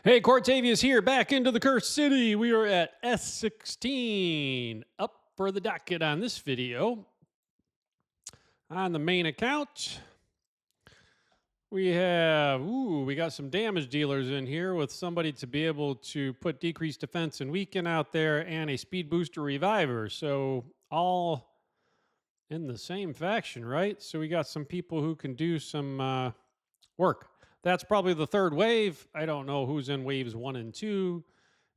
Hey, Cortavius here, back into the Cursed City. We are at S16. Up for the docket on this video. On the main account, we got some damage dealers in here with somebody to be able to put decreased defense and weaken out there and a speed booster reviver. So all in the same faction, right? So we got some people who can do some work. That's probably the third wave. I don't know who's in waves 1 and 2.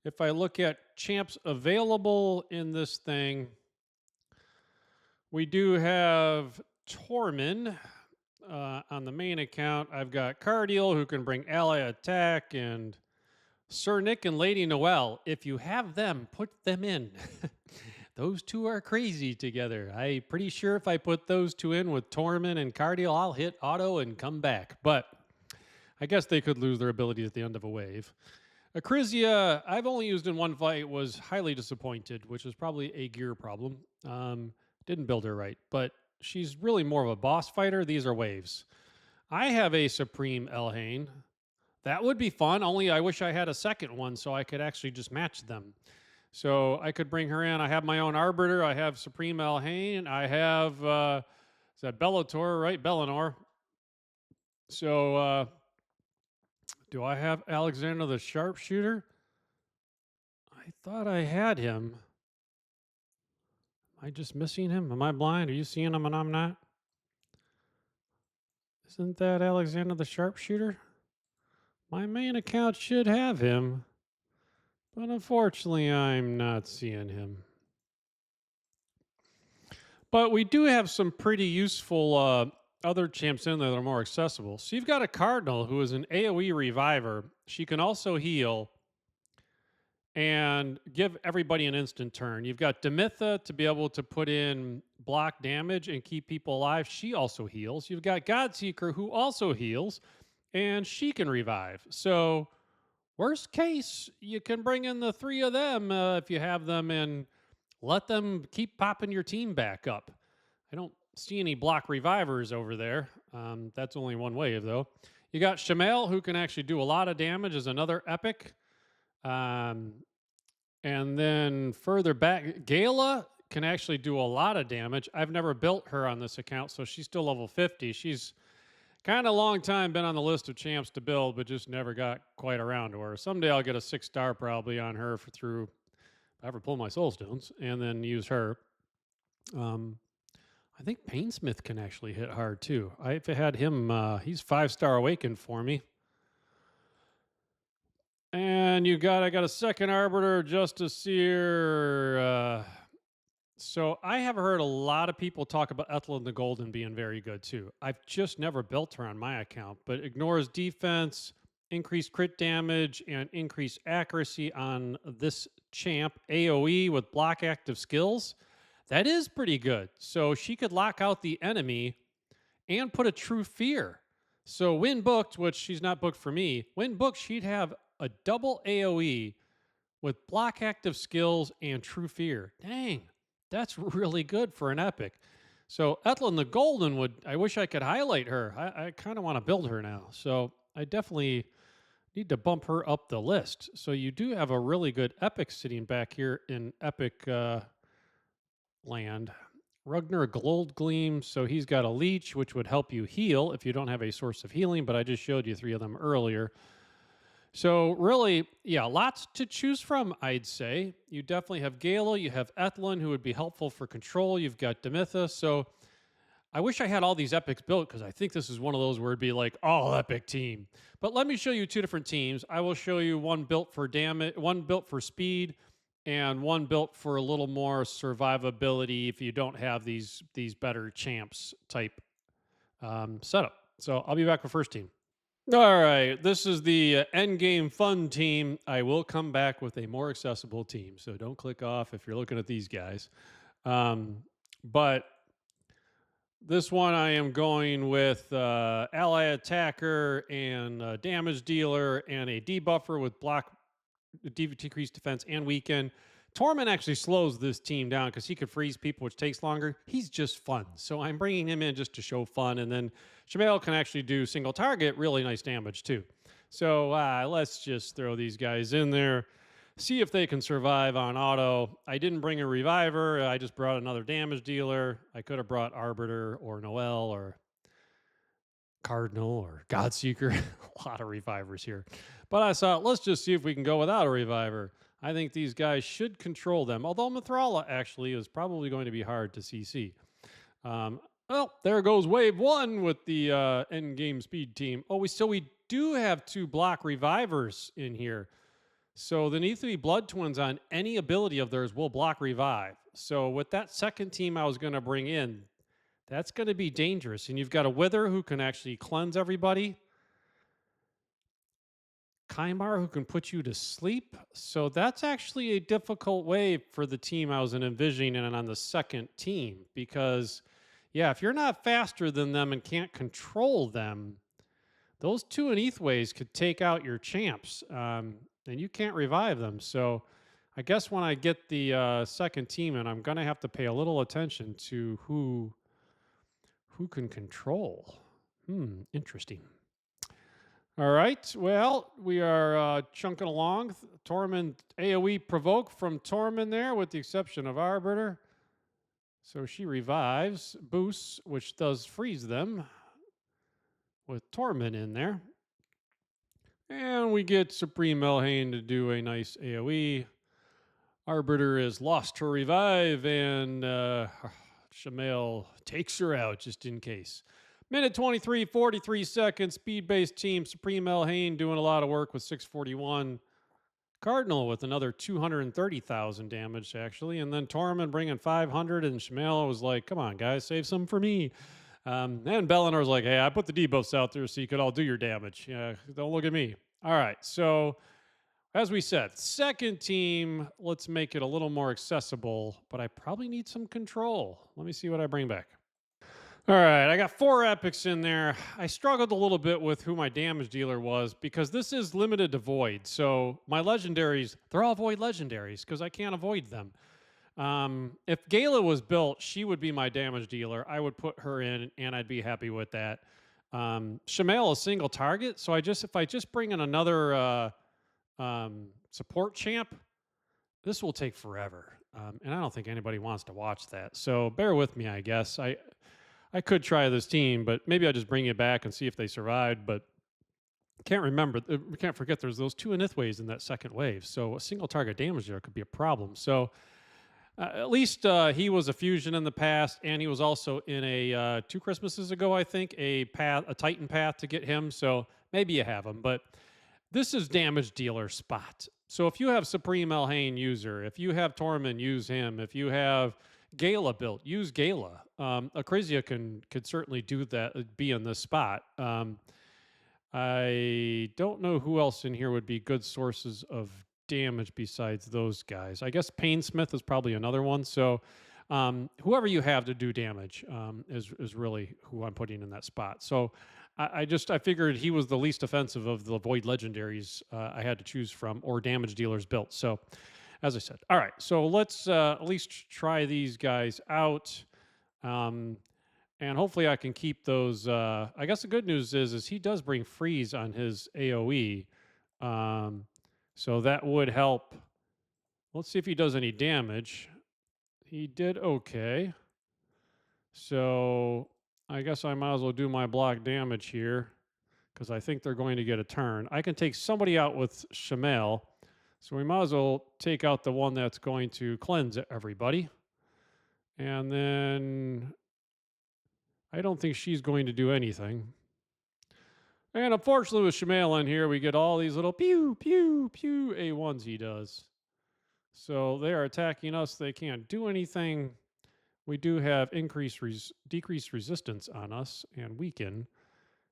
If I look at champs available in this thing, we do have Tormin on the main account. I've got Cardiel, who can bring ally attack, and Sir Nick and Lady Noelle. If you have them, put them in. Those two are crazy together. I'm pretty sure if I put those two in with Tormin and Cardiel, I'll hit auto and come back. But I guess they could lose their ability at the end of a wave. Acrisia, I've only used in one fight, was highly disappointed, which is probably a gear problem. Didn't build her right, but she's really more of a boss fighter. These are waves. I have a Supreme Elhain. That would be fun, only I wish I had a second one so I could actually just match them. So I could bring her in. I have my own Arbiter. I have Supreme Elhain. I have, is that Bellator, right? Bellinor. So, do I have Alexander the Sharpshooter? I thought I had him. Am I just missing him? Am I blind? Are you seeing him and I'm not? Isn't that Alexander the Sharpshooter? My main account should have him, but unfortunately I'm not seeing him. But we do have some pretty useful other champs in there that are more accessible. So you've got a Cardinal who is an AoE reviver. She can also heal and give everybody an instant turn. You've got Demitha to be able to put in block damage and keep people alive. She also heals. You've got Godseeker who also heals, and she can revive. So worst case, you can bring in the three of them if you have them and let them keep popping your team back up. I don't see any block revivers over there. That's only one wave, though. You got Shamael, who can actually do a lot of damage as another epic. And then further back, Gala can actually do a lot of damage. I've never built her on this account, so she's still level 50. She's kind of long time been on the list of champs to build, but just never got quite around to her. Someday I'll get a 6-star probably on her through, if I ever pull my soul stones, and then use her. I think Painsmith can actually hit hard too. I've had him, he's 5-star awakened for me. And I got a second Arbiter, Justiceer. So I have heard a lot of people talk about Ethelyn the Golden being very good too. I've just never built her on my account, but ignores defense, increased crit damage, and increased accuracy on this champ. AoE with block active skills. That is pretty good. So she could lock out the enemy and put a true fear. So when booked, which she's not booked for me, when booked, she'd have a double AoE with block active skills and true fear. Dang, that's really good for an epic. So Ethelyn the Golden I wish I could highlight her. I kind of want to build her now. So I definitely need to bump her up the list. So you do have a really good epic sitting back here in epic land. Rugnar Goldgleam, so he's got a leech, which would help you heal if you don't have a source of healing, but I just showed you 3 of them earlier. So really, yeah, lots to choose from, I'd say. You definitely have Gala, you have Ethelyn, who would be helpful for control. You've got Demitha, so I wish I had all these epics built because I think this is one of those where it'd be like all epic team. But let me show you 2 different teams. I will show you one built for damage, one built for speed, and one built for a little more survivability if you don't have these better champs type setup. So I'll be back with first team. All right, this is the end game fun team. I will come back with a more accessible team, so don't click off if you're looking at these guys. But this one I am going with ally attacker and damage dealer and a debuffer with block decreased defense and weaken. Torment actually slows this team down because he could freeze people, which takes longer. He's just fun. So I'm bringing him in just to show fun. And then Shamael can actually do single target, really nice damage too. So let's just throw these guys in there, see if they can survive on auto. I didn't bring a reviver. I just brought another damage dealer. I could have brought Arbiter or Noel or Cardinal or Godseeker. A lot of revivers here. But I thought, let's just see if we can go without a reviver. I think these guys should control them, although Mithrala actually is probably going to be hard to CC. Well, there goes wave one with the end game speed team. Oh, we do have 2 block revivers in here. So the need to be blood twins on any ability of theirs will block revive. So with that second team I was going to bring in, that's going to be dangerous. And you've got a Wither who can actually cleanse everybody. Kaimar who can put you to sleep. So that's actually a difficult way for the team I was envisioning and on the second team. Because, yeah, if you're not faster than them and can't control them, those 2 Aneathways could take out your champs. And you can't revive them. So I guess when I get the second team in, I'm going to have to pay a little attention to who can control. Interesting. All right. Well, we are chunking along. Tormund AoE provoke from Tormund there, with the exception of Arbiter. So she revives, boosts, which does freeze them with Tormund in there. And we get Supreme Elhain to do a nice AoE. Arbiter is lost her revive, and Shamail takes her out just in case. Minute 23, 43 seconds. Speed-based team. Supreme Elhain doing a lot of work with 641. Cardinal with another 230,000 damage, actually. And then Tormund bringing 500. And Shamail was like, come on, guys, save some for me. And Bellinor was like, hey, I put the debuffs out there so you could all do your damage. Yeah, don't look at me. All right, so as we said, second team, let's make it a little more accessible, but I probably need some control. Let me see what I bring back. All right, I got 4 epics in there. I struggled a little bit with who my damage dealer was because this is limited to void. So my legendaries, they're all void legendaries because I can't avoid them. If Gala was built, she would be my damage dealer. I would put her in and I'd be happy with that. Shamail is single target, so if I just bring in another support champ, this will take forever. And I don't think anybody wants to watch that. So bear with me, I guess. I could try this team, but maybe I'll just bring it back and see if they survived. But can't remember. We can't forget there's those 2 Aneathways in that second wave. So a single target damage there could be a problem. So at least he was a fusion in the past, and he was also in a 2 Christmases ago, I think, a Titan path to get him. So maybe you have him. But this is damage dealer spot. So if you have Supreme Elhain user, if you have Tormund, use him. If you have Gala built, use Gala. Acrizia could certainly do that, be in this spot. I don't know who else in here would be good sources of damage besides those guys. I guess Painsmith is probably another one. So whoever you have to do damage is really who I'm putting in that spot. So I figured he was the least offensive of the Void Legendaries I had to choose from, or damage dealers built. So as I said, all right, so let's at least try these guys out. And hopefully I can keep those. I guess the good news is he does bring freeze on his AoE. So that would help. Let's see if he does any damage. He did okay. So I guess I might as well do my block damage here because I think they're going to get a turn. I can take somebody out with Shamail. So we might as well take out the one that's going to cleanse everybody. And then I don't think she's going to do anything. And unfortunately with Shamail in here, we get all these little pew, pew, pew A1s he does. So they are attacking us. They can't do anything. We do have decreased resistance on us and weaken.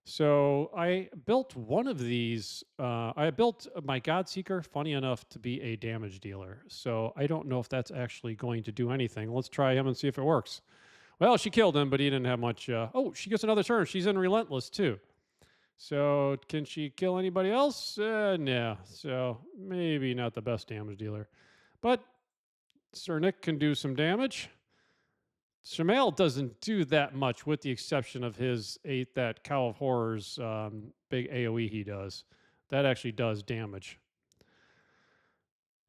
So I built one of these. I built my Godseeker, funny enough, to be a damage dealer. So I don't know if that's actually going to do anything. Let's try him and see if it works. Well, she killed him, but he didn't have much. Oh, she gets another turn. She's in Relentless, too. So can she kill anybody else? No. So maybe not the best damage dealer. But Sir Nick can do some damage. Shamail doesn't do that much, with the exception of his that Cow of Horrors big AoE he does. That actually does damage.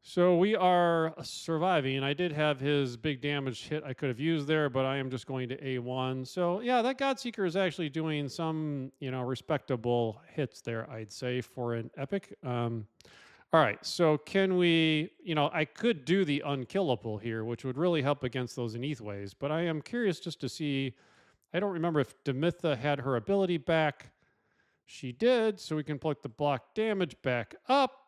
So we are surviving. I did have his big damage hit I could have used there, but I am just going to A1. So yeah, that Godseeker is actually doing some, respectable hits there, I'd say, for an epic. All right, so can we, I could do the unkillable here, which would really help against those Aneathways, but I am curious just to see. I don't remember if Demitha had her ability back. She did, so we can put the block damage back up.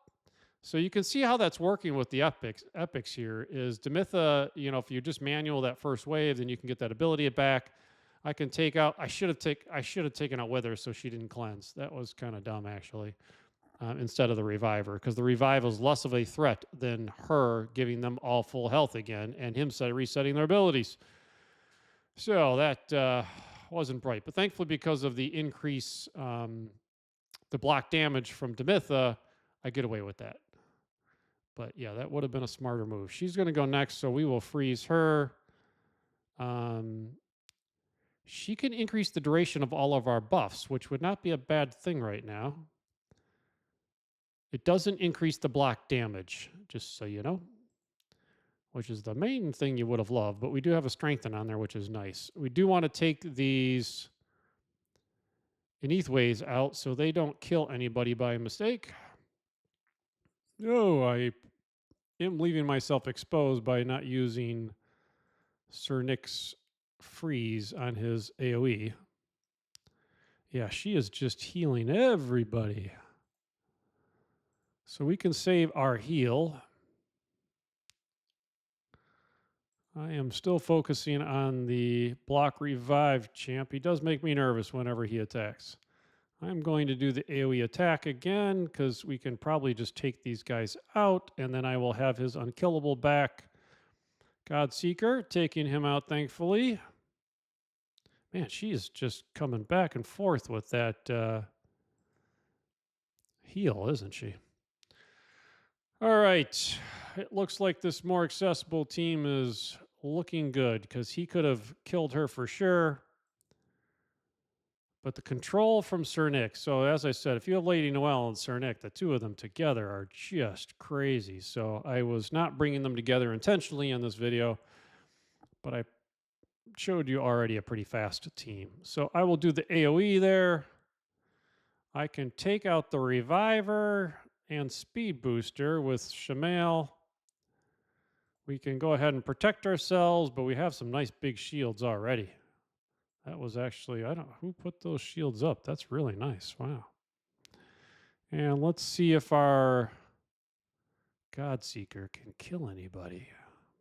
So you can see how that's working with the epics here is Demitha, if you just manual that first wave, then you can get that ability back. I can take out, I should have taken out Wither so she didn't cleanse. That was kind of dumb actually. Instead of the reviver, because the revival is less of a threat than her giving them all full health again and him resetting their abilities. So that wasn't bright, but thankfully because of the increase, the block damage from Demitha, I get away with that. But yeah, that would have been a smarter move. She's going to go next, so we will freeze her. She can increase the duration of all of our buffs, which would not be a bad thing right now. It doesn't increase the block damage, just so you know, which is the main thing you would have loved. But we do have a strengthen on there, which is nice. We do want to take these Aneathways out so they don't kill anybody by mistake. No, I am leaving myself exposed by not using Sir Nick's freeze on his AoE. Yeah, she is just healing everybody. So we can save our heal. I am still focusing on the block revive champ. He does make me nervous whenever he attacks. I'm going to do the AoE attack again because we can probably just take these guys out and then I will have his unkillable back. Godseeker, taking him out thankfully. Man, she is just coming back and forth with that heal, isn't she? All right. It looks like this more accessible team is looking good because he could have killed her for sure. But the control from Sir Nick. So as I said, if you have Lady Noelle and Sir Nick, the two of them together are just crazy. So I was not bringing them together intentionally in this video, but I showed you already a pretty fast team. So I will do the AoE there. I can take out the Reviver and Speed Booster with Shamail. We can go ahead and protect ourselves, but we have some nice big shields already. That was actually, I don't know who put those shields up. That's really nice. Wow. And let's see if our Godseeker can kill anybody.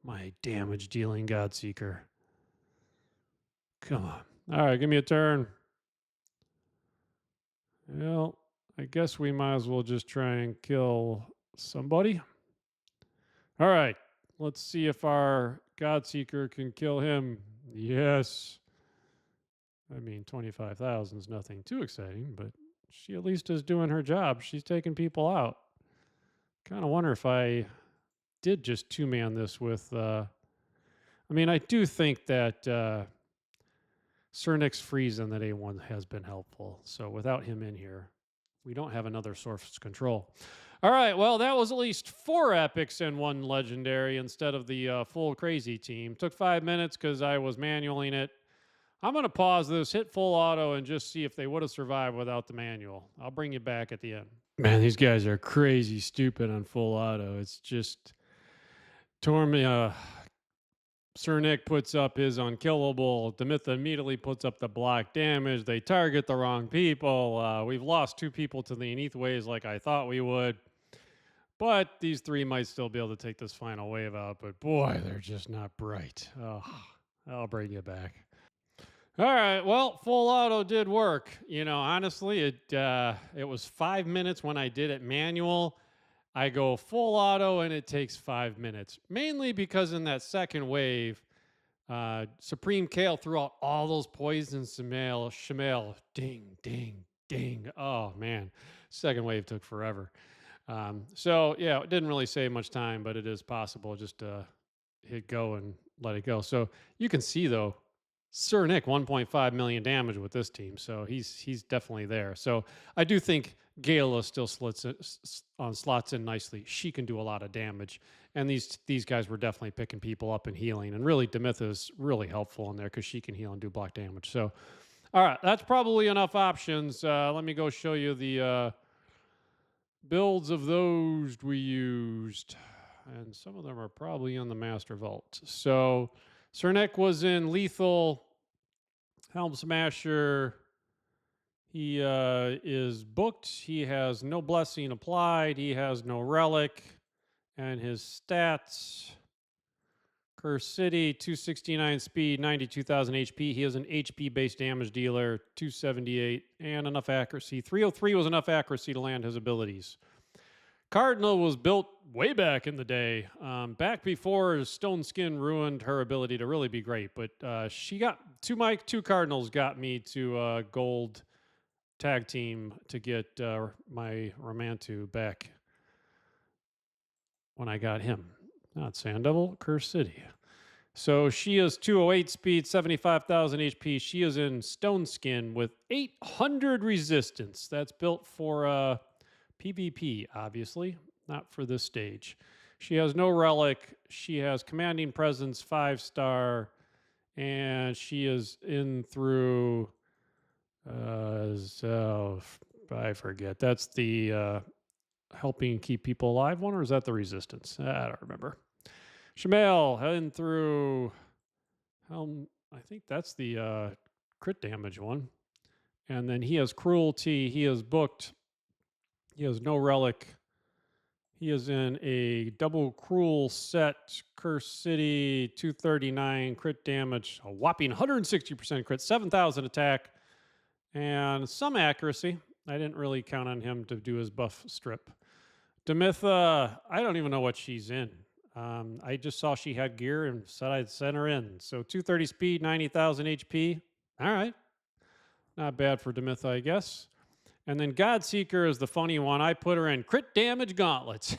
My damage dealing Godseeker. Come on. All right, give me a turn. Well, I guess we might as well just try and kill somebody. All right, let's see if our Godseeker can kill him. Yes. I mean, 25,000 is nothing too exciting, but she at least is doing her job. She's taking people out. Kind of wonder if I did just two-man this with... I mean, I do think that Sir Nick's freeze on that A1 has been helpful. So without him in here, we don't have another source control. All right, well, that was at least 4 epics and 1 legendary instead of the full crazy team. Took 5 minutes because I was manualing it. I'm going to pause this, hit full auto, and just see if they would have survived without the manual. I'll bring you back at the end. Man, these guys are crazy stupid on full auto. It's just... Sir Nick puts up his unkillable. Demitha immediately puts up the block damage. They target the wrong people. We've lost 2 people to the Aneathways like I thought we would. But these 3 might still be able to take this final wave out. But boy, they're just not bright. Oh, I'll bring you back. All right, well, full auto did work. Honestly, it was 5 minutes when I did it manual. I go full auto and it takes 5 minutes, mainly because in that second wave, Supreme Kale threw out all those poisons. Shamail, ding, ding, ding. Oh man, second wave took forever. So yeah, it didn't really save much time, but it is possible just to hit go and let it go. So you can see though, Sir Nick, 1.5 million damage with this team, so he's definitely there. So I do think Gala still slots in nicely. She can do a lot of damage, and these guys were definitely picking people up and healing. And really, Demitha is really helpful in there because she can heal and do block damage. So, all right, that's probably enough options. Let me go show you the builds of those we used, and some of them are probably in the Master Vault. So Cernek was in Lethal, Helm Smasher. He is booked. He has no blessing applied. He has no relic. And his stats: Curse City, 269 speed, 92,000 HP. He is an HP based damage dealer, 278, and enough accuracy. 303 was enough accuracy to land his abilities. Cardinal was built way back in the day, back before Stone Skin ruined her ability to really be great. But she got my two Cardinals got me to gold tag team to get my Romantu back when I got him. Not Sand Devil, Curse City. So she is 208 speed, 75,000 HP. She is in Stone Skin with 800 resistance. That's built for PvP, obviously, not for this stage. She has no relic. She has commanding presence, 5-star, and she is in through. So I forget. That's the helping keep people alive one, or is that the resistance? I don't remember. Shemale heading through Helm. I think that's the crit damage one. And then he has cruelty. He is booked. He has no relic. He is in a double cruel set, Curse City, 239 crit damage, a whopping 160% crit, 7,000 attack, and some accuracy. I didn't really count on him to do his buff strip. Demitha, I don't even know what she's in. I just saw she had gear and said I'd send her in. So 230 speed, 90,000 HP. All right. Not bad for Demitha, I guess. And then Godseeker is the funny one. I put her in crit damage gauntlets.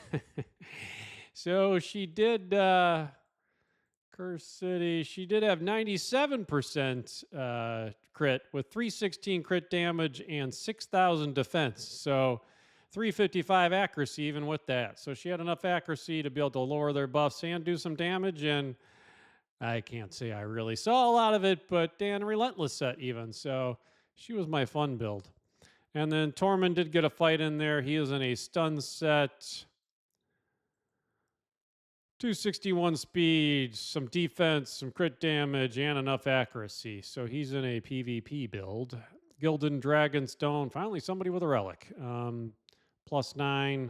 So she did Curse City. She did have 97% crit with 316 crit damage and 6,000 defense. So 355 accuracy even with that. So she had enough accuracy to be able to lower their buffs and do some damage. And I can't say I really saw a lot of it, but Dan Relentless set even. So she was my fun build. And then Tormund did get a fight in there. He is in a stun set. 261 speed, some defense, some crit damage, and enough accuracy. So he's in a PvP build. Gildan Dragonstone, finally somebody with a relic. +9.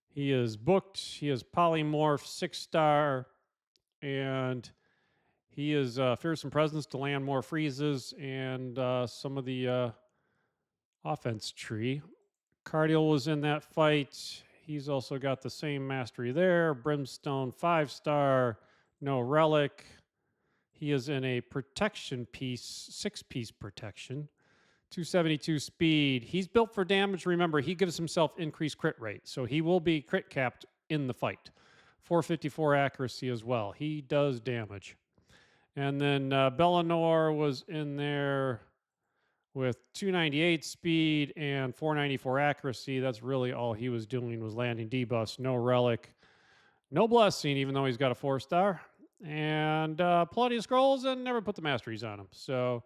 He is booked. He is polymorph, 6-star. And he is fearsome presence to land more freezes and some of the offense tree. Cardial was in that fight. He's also got the same mastery there. Brimstone, 5-star, no relic. He is in a protection piece, 6-piece protection. 272 speed. He's built for damage. Remember, he gives himself increased crit rate, so he will be crit capped in the fight. 454 accuracy as well. He does damage. And then Bellinor was in there with 298 speed and 494 accuracy. That's really all he was doing, was landing debuffs. No relic, no blessing, even though he's got a 4-star. And plenty of scrolls, and never put the masteries on him. So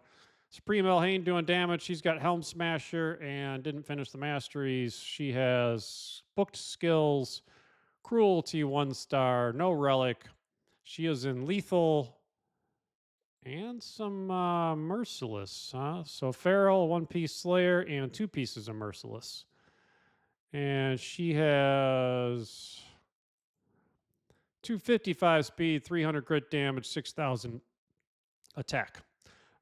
Supreme Elhain doing damage. She's got Helm Smasher and didn't finish the masteries. She has booked skills, cruelty, 1-star, no relic. She is in lethal and some merciless. So Feral, 1-piece Slayer, and 2 pieces of merciless. And she has 255 speed, 300 crit damage, 6,000 attack.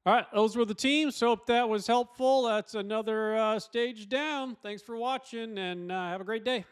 All right, those were the teams. Hope that was helpful. That's another stage down. Thanks for watching, and have a great day.